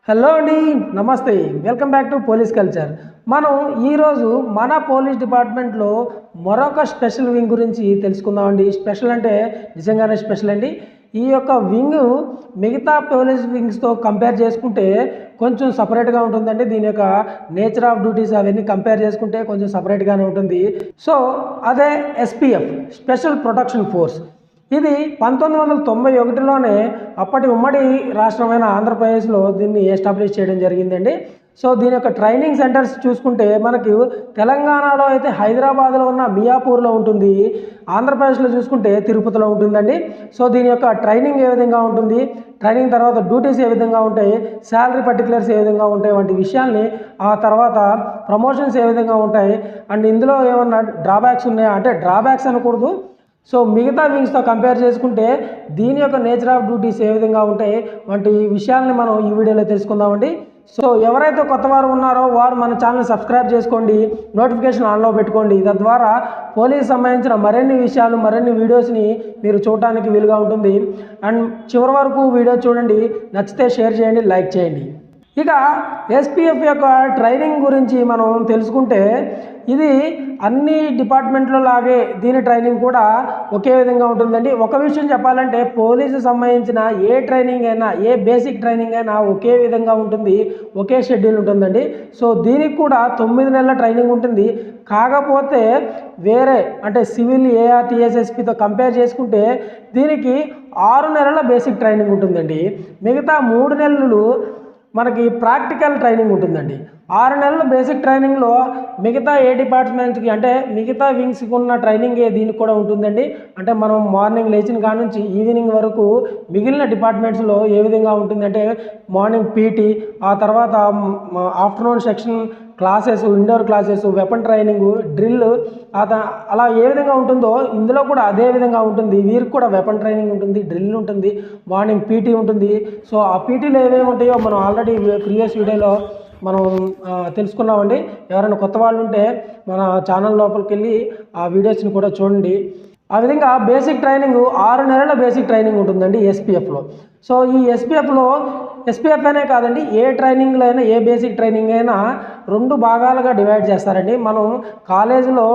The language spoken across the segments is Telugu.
హలో అండి, నమస్తే. Welcome back to police culture. మనం ఈరోజు మన పోలీస్ డిపార్ట్మెంట్లో మరొక స్పెషల్ వింగ్ గురించి తెలుసుకుందామండి. స్పెషల్ అంటే నిజంగానే స్పెషల్ అండి. ఈ యొక్క వింగ్ మిగతా పోలీస్ వింగ్స్తో కంపేర్ చేసుకుంటే కొంచెం సపరేట్గా ఉంటుందండి. దీని యొక్క నేచర్ ఆఫ్ డ్యూటీస్ అవన్నీ కంపేర్ చేసుకుంటే కొంచెం సపరేట్గానే ఉంటుంది. సో అదే ఎస్పీఎఫ్, స్పెషల్ ప్రొటెక్షన్ ఫోర్స్. ఇది 1991లోనే అప్పటి ఉమ్మడి రాష్ట్రమైన ఆంధ్రప్రదేశ్లో దీన్ని ఎస్టాబ్లిష్ చేయడం జరిగిందండి. సో దీని యొక్క ట్రైనింగ్ సెంటర్స్ చూసుకుంటే మనకి తెలంగాణలో అయితే హైదరాబాద్లో ఉన్న మియాపూర్లో ఉంటుంది, ఆంధ్రప్రదేశ్లో చూసుకుంటే తిరుపతిలో ఉంటుందండి. సో దీని యొక్క ట్రైనింగ్ ఏ విధంగా ఉంటుంది, ట్రైనింగ్ తర్వాత డ్యూటీస్ ఏ విధంగా ఉంటాయి, శాలరీ పర్టికులర్స్ ఏ విధంగా ఉంటాయి వంటి విషయాల్ని, ఆ తర్వాత ప్రమోషన్స్ ఏ విధంగా ఉంటాయి, అండ్ ఇందులో ఏమన్నా డ్రాబ్యాక్స్ ఉన్నాయా అంటే డ్రాబ్యాక్స్ అనకూడదు. సో మిగతా వింగ్స్తో కంపేర్ చేసుకుంటే దీని యొక్క నేచర్ ఆఫ్ డ్యూటీస్ ఏ విధంగా ఉంటాయి వంటి విషయాల్ని మనం ఈ వీడియోలో తెలుసుకుందామండి. సో ఎవరైతే కొత్త వారు ఉన్నారో వారు మన ఛానల్ సబ్స్క్రైబ్ చేసుకోండి, నోటిఫికేషన్ ఆన్లో పెట్టుకోండి. తద్వారా పోలీస్ సంబంధించిన మరిన్ని విషయాలు, మరిన్ని వీడియోస్ని మీరు చూడటానికి వీలుగా ఉంటుంది. అండ్ చివరి వరకు వీడియో చూడండి, నచ్చితే షేర్ చేయండి, లైక్ చేయండి. ఇక ఎస్పీఎఫ్ యొక్క ట్రైనింగ్ గురించి మనం తెలుసుకుంటే ఇది అన్ని డిపార్ట్మెంట్లో లాగే దీని ట్రైనింగ్ కూడా ఒకే విధంగా ఉంటుందండి. ఒక విషయం చెప్పాలంటే పోలీసు సంబంధించిన ఏ ట్రైనింగ్ అయినా, ఏ బేసిక్ ట్రైనింగ్ అయినా ఒకే విధంగా ఉంటుంది, ఒకే షెడ్యూల్ ఉంటుందండి. సో దీనికి కూడా 9 నెలల ట్రైనింగ్ ఉంటుంది. కాకపోతే వేరే అంటే సివిల్ ఏఆర్టీఎస్ఎస్పితో కంపేర్ చేసుకుంటే దీనికి 6 నెలల బేసిక్ ట్రైనింగ్ ఉంటుందండి. మిగతా 3 నెలలు మనకి ప్రాక్టికల్ ట్రైనింగ్ ఉంటుందండి. 6 నెలల బేసిక్ ట్రైనింగ్లో మిగతా ఏ డిపార్ట్మెంట్స్కి అంటే మిగతా వింగ్స్కి ఉన్న ట్రైనింగే దీనికి కూడా ఉంటుందండి. అంటే మనం మార్నింగ్ లేచిన కాడ నుంచి ఈవినింగ్ వరకు మిగిలిన డిపార్ట్మెంట్స్లో ఏ విధంగా ఉంటుందంటే మార్నింగ్ పీటీ, ఆ తర్వాత afternoon section classes, indoor classes, weapon training, drill, అలా ఏ విధంగా ఉంటుందో ఇందులో కూడా అదే విధంగా ఉంటుంది. వీరికి కూడా వెపన్ ట్రైనింగ్ ఉంటుంది, డ్రిల్ ఉంటుంది, మార్నింగ్ పీటీ ఉంటుంది. సో ఆ పీటీలో ఏమేమి ఉంటాయో మనం ఆల్రెడీ ప్రీవియస్ వీడియోలో మనం తెలుసుకున్నామండి. ఎవరైనా కొత్త వాళ్ళు ఉంటే మన ఛానల్ లోపలికి వెళ్ళి ఆ వీడియోస్ని కూడా చూడండి. ఆ విధంగా బేసిక్ ట్రైనింగ్ 6 నెలల బేసిక్ ట్రైనింగ్ ఉంటుందండి ఎస్పీఎఫ్లో. సో ఈ ఎస్పీఎఫ్ అనే కాదండి, ఏ ట్రైనింగ్లో అయినా, ఏ బేసిక్ ట్రైనింగ్ అయినా 2 భాగాలుగా డివైడ్ చేస్తారండి. మనం కాలేజీలో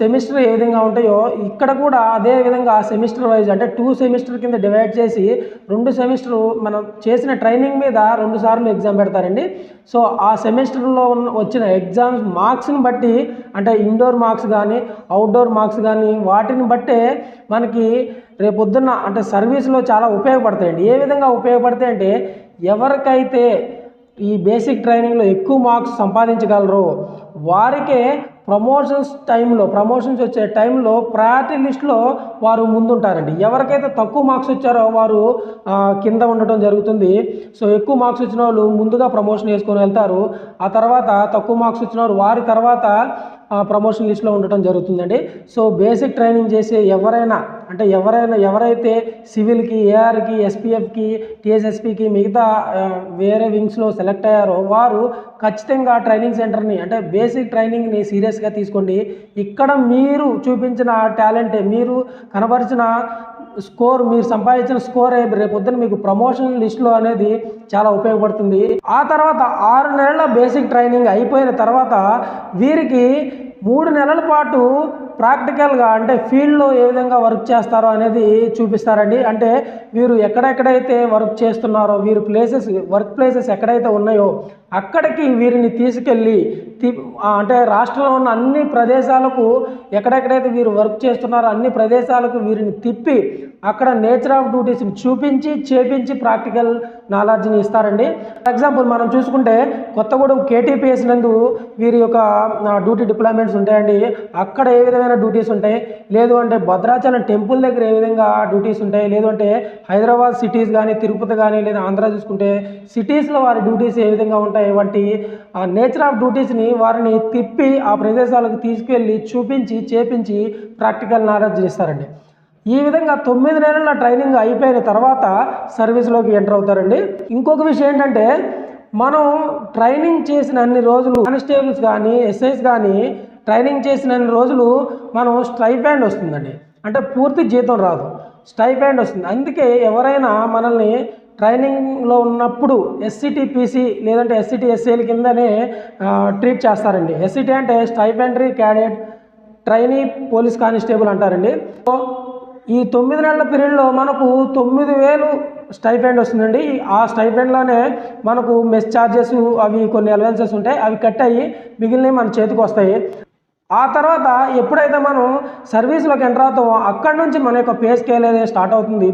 సెమిస్టర్ ఏ విధంగా ఉంటాయో ఇక్కడ కూడా అదే విధంగా సెమిస్టర్ వైజ్ అంటే 2 సెమిస్టర్ కింద డివైడ్ చేసి 2 సెమిస్టర్లు మనం చేసిన ట్రైనింగ్ మీద 2 సార్లు ఎగ్జామ్ పెడతారండి. సో ఆ సెమిస్టర్లో వచ్చిన ఎగ్జామ్స్ మార్క్స్ని బట్టి అంటే ఇండోర్ మార్క్స్ కానీ, అవుట్డోర్ మార్క్స్ కానీ వాటిని బట్టే మనకి రేపొద్దున్న అంటే సర్వీస్లో చాలా ఉపయోగపడతాయండి. ఏ విధంగా ఉపయోగపడతాయి అంటే ఎవరికైతే ఈ బేసిక్ ట్రైనింగ్లో ఎక్కువ మార్క్స్ సంపాదించగలరో వారికే ప్రమోషన్స్ వచ్చే టైంలో ప్రయారిటీ లిస్ట్లో వారు ముందుంటారండి. ఎవరికైతే తక్కువ మార్క్స్ వచ్చారో వారు కింద ఉండటం జరుగుతుంది. సో ఎక్కువ మార్క్స్ వచ్చిన వాళ్ళు ముందుగా ప్రమోషన్ వేసుకొని వెళ్తారు. ఆ తర్వాత తక్కువ మార్క్స్ వచ్చిన వారి తర్వాత ప్రమోషన్ లిస్ట్లో ఉండటం జరుగుతుందండి. సో బేసిక్ ట్రైనింగ్ చేసే ఎవరైతే సివిల్కి, ఏఆర్కి, ఎస్పీఎఫ్కి, టీఎస్ఎస్పీకి మిగతా వేరే వింగ్స్లో సెలెక్ట్ అయ్యారో వారు ఖచ్చితంగా ట్రైనింగ్ సెంటర్ని అంటే బేసిక్ ట్రైనింగ్ని సీరియస్గా తీసుకోండి. ఇక్కడ మీరు చూపించిన టాలెంట్, మీరు కనబరిచిన స్కోర్, మీరు సంపాదించిన స్కోర్ రేపొద్దున మీకు ప్రమోషన్ లిస్ట్లో అనేది చాలా ఉపయోగపడుతుంది. ఆ తర్వాత 6 నెలల బేసిక్ ట్రైనింగ్ అయిపోయిన తర్వాత వీరికి 3 నెలల పాటు ప్రాక్టికల్గా అంటే ఫీల్డ్లో ఏ విధంగా వర్క్ చేస్తారో అనేది చూపిస్తారండి. అంటే వీరు ఎక్కడెక్కడైతే వర్క్ చేస్తున్నారో, వీరు వర్క్ ప్లేసెస్ ఎక్కడైతే ఉన్నాయో అక్కడికి వీరిని తీసుకెళ్ళి అంటే రాష్ట్రంలో ఉన్న అన్ని ప్రదేశాలకు ఎక్కడెక్కడైతే వీరు వర్క్ చేస్తున్నారో అన్ని ప్రదేశాలకు వీరిని తిప్పి అక్కడ నేచర్ ఆఫ్ డ్యూటీస్ని చూపించి, చేపించి ప్రాక్టికల్ నాలెడ్జ్ని ఇస్తారండి. ఫర్ ఎగ్జాంపుల్ మనం చూసుకుంటే కొత్తగూడెం కేటీపీఎస్ నందు వీరి యొక్క డ్యూటీ డిప్లాయ్మెంట్స్ ఉంటాయండి. అక్కడ ఏ విధమైన డ్యూటీస్ ఉంటాయి, లేదు అంటే భద్రాచలం టెంపుల్ దగ్గర ఏ విధంగా డ్యూటీస్ ఉంటాయి, లేదు అంటే హైదరాబాద్ సిటీస్ కానీ, తిరుపతి కానీ, లేదా ఆంధ్ర చూసుకుంటే సిటీస్లో వారి డ్యూటీస్ ఏ విధంగా ఉంటాయి వంటి నేచర్ ఆఫ్ డ్యూటీస్ని వారిని తిప్పి ఆ ప్రదేశాలకు తీసుకెళ్ళి చూపించి, చేపించి ప్రాక్టికల్ నాలెడ్జ్ ఇస్తారండి. ఈ విధంగా 9 నెలల ట్రైనింగ్ అయిపోయిన తర్వాత సర్వీస్లోకి ఎంటర్ అవుతారండి. ఇంకొక విషయం ఏంటంటే మనం ట్రైనింగ్ చేసిన అన్ని రోజులు కానిస్టేబుల్స్ కానీ, ఎస్ఐస్ కానీ ట్రైనింగ్ చేసిన అన్ని రోజులు మనం స్టైపెండ్ వస్తుందండి. అంటే పూర్తి జీతం రాదు, స్టైపెండ్ వస్తుంది. అందుకే ఎవరైనా మనల్ని ట్రైనింగ్లో ఉన్నప్పుడు ఎస్సిటి పీసీ లేదంటే ఎస్సిటి ఎస్సీల కిందనే ట్రీట్ చేస్తారండి. ఎస్సిటి అంటే stipendiary cadet trainee police constable అంటారండి. సో ఈ 9 నెలల పీరియడ్లో మనకు 9,000 స్టైపెండ్ వస్తుందండి. ఆ స్టైపెండ్లోనే మనకు మెస్ ఛార్జెస్ అవి కొన్ని అలవెన్సెస్ ఉంటాయి, అవి కట్ అయ్యి మిగిలినవి మన చేతికి వస్తాయి. ఆ తర్వాత ఎప్పుడైతే మనం సర్వీస్లోకి ఎంటర్ అవుతామో అక్కడి నుంచి మన యొక్క పే స్కేల్ అనేది స్టార్ట్ అవుతుంది.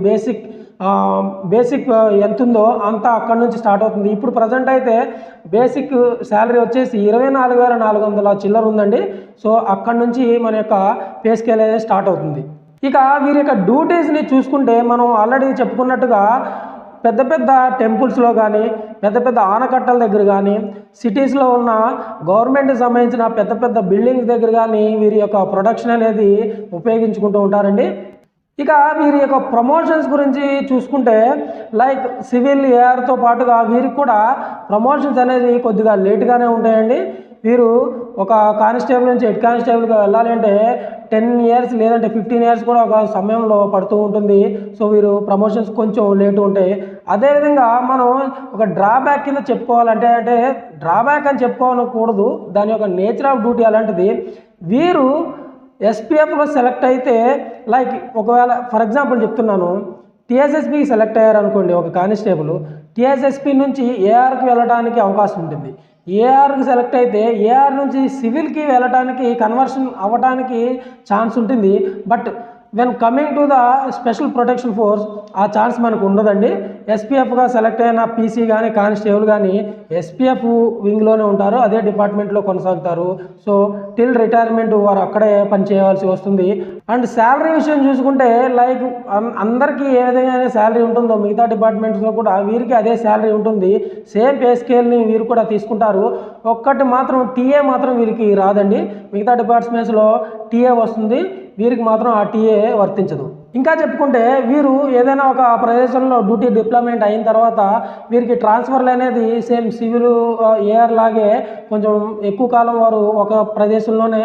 బేసిక్ ఎంత ఉందో అంతా అక్కడి నుంచి స్టార్ట్ అవుతుంది. ఇప్పుడు ప్రజెంట్ అయితే బేసిక్ శాలరీ వచ్చేసి 24,400 చిల్లర ఉందండి. సో అక్కడి నుంచి మన యొక్క పే స్కేల్ అనేది స్టార్ట్ అవుతుంది. ఇక వీరి యొక్క డ్యూటీస్ని చూసుకుంటే మనం ఆల్రెడీ చెప్పుకున్నట్టుగా పెద్ద పెద్ద టెంపుల్స్లో కానీ పెద్ద పెద్ద ఆనకట్టల దగ్గర కానీ సిటీస్లో ఉన్న గవర్నమెంట్కి సంబంధించిన పెద్ద పెద్ద బిల్డింగ్స్ దగ్గర కానీ వీరి యొక్క ప్రొడక్షన్ అనేది ఉపయోగించుకుంటూ ఉంటారండి. ఇక వీరి యొక్క ప్రమోషన్స్ గురించి చూసుకుంటే లైక్ సివిల్ ఏఆర్తో పాటుగా వీరికి కూడా ప్రమోషన్స్ అనేది కొద్దిగా లేట్గానే ఉంటాయండి. వీరు ఒక కానిస్టేబుల్ నుంచి హెడ్ కానిస్టేబుల్గా వెళ్ళాలి అంటే 10 years లేదంటే 15 years కూడా ఒక సమయంలో పడుతూ ఉంటుంది. సో వీరు ప్రమోషన్స్ కొంచెం లేటు ఉంటాయి. అదేవిధంగా మనం ఒక డ్రాబ్యాక్ కింద చెప్పుకోవాలంటే డ్రాబ్యాక్ అని చెప్పుకోనకూడదు, దాని యొక్క నేచర్ ఆఫ్ డ్యూటీ అలాంటిది. వీరు ఎస్పీఎఫ్లో సెలెక్ట్ అయితే లైక్ ఒకవేళ ఫర్ ఎగ్జాంపుల్ చెప్తున్నాను, టీఎస్ఎస్పీకి సెలెక్ట్ అయ్యారు అనుకోండి ఒక కానిస్టేబుల్, టీఎస్ఎస్పీ నుంచి ఏఆర్కి వెళ్ళడానికి అవకాశం ఉంటుంది. ఏఆర్కి సెలెక్ట్ అయితే ఏఆర్ నుంచి సివిల్కి వెళ్ళడానికి కన్వర్షన్ అవ్వడానికి ఛాన్స్ ఉంటుంది. But when coming to the special protection force ఆ ఛాన్స్ మనకు ఉండదండి. ఎస్పీఎఫ్గా సెలెక్ట్ అయిన పీసీ కానీ కానిస్టేబుల్ కానీ ఎస్పీఎఫ్ వింగ్లోనే ఉంటారు, అదే డిపార్ట్మెంట్లో కొనసాగుతారు. సో టిల్ రిటైర్మెంట్ వారు అక్కడే పనిచేయవలసి వస్తుంది. అండ్ శాలరీ విషయం చూసుకుంటే లైక్ అందరికీ ఏ విధంగా శాలరీ ఉంటుందో మిగతా డిపార్ట్మెంట్స్లో కూడా వీరికి అదే శాలరీ ఉంటుంది. సేమ్ పే స్కేల్ని వీరు కూడా తీసుకుంటారు. ఒక్కటి మాత్రం టీఏ మాత్రం వీరికి రాదండి. మిగతా డిపార్ట్మెంట్స్లో టీఏ వస్తుంది, వీరికి మాత్రం ఆ టీఏ వర్తించదు. ఇంకా చెప్పుకుంటే వీరు ఏదైనా ఒక ప్రదేశంలో డ్యూటీ డిప్లాయ్మెంట్ అయిన తర్వాత వీరికి ట్రాన్స్ఫర్లు అనేది సేమ్ సివిల్ ఏఆర్ లాగే కొంచెం ఎక్కువ కాలం వారు ఒక ప్రదేశంలోనే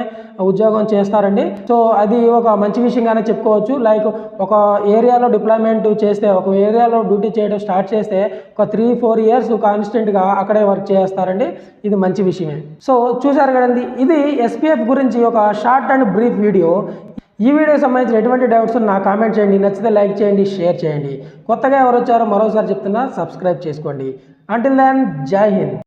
ఉద్యోగం చేస్తారండి. సో అది ఒక మంచి విషయంగానే చెప్పుకోవచ్చు. లైక్ ఒక ఏరియాలో డిప్లాయ్మెంట్ చేస్తే, ఒక ఏరియాలో డ్యూటీ చేయడం స్టార్ట్ చేస్తే ఒక 3-4 years కాన్స్టెంట్గా అక్కడే వర్క్ చేస్తారండి. ఇది మంచి విషయమే. సో చూసారు కదండి, ఇది ఎస్పీఎఫ్ గురించి ఒక షార్ట్ అండ్ బ్రీఫ్ వీడియో. ఈ వీడియోకి సంబంధించిన ఎటువంటి డౌట్స్ నా కామెంట్ చేయండి, నచ్చితే లైక్ చేయండి, షేర్ చేయండి. కొత్తగా ఎవరు వచ్చారో మరోసారి చెప్తున్నా, సబ్స్క్రైబ్ చేసుకోండి. అంటిల్ దెన్ జై హింద్.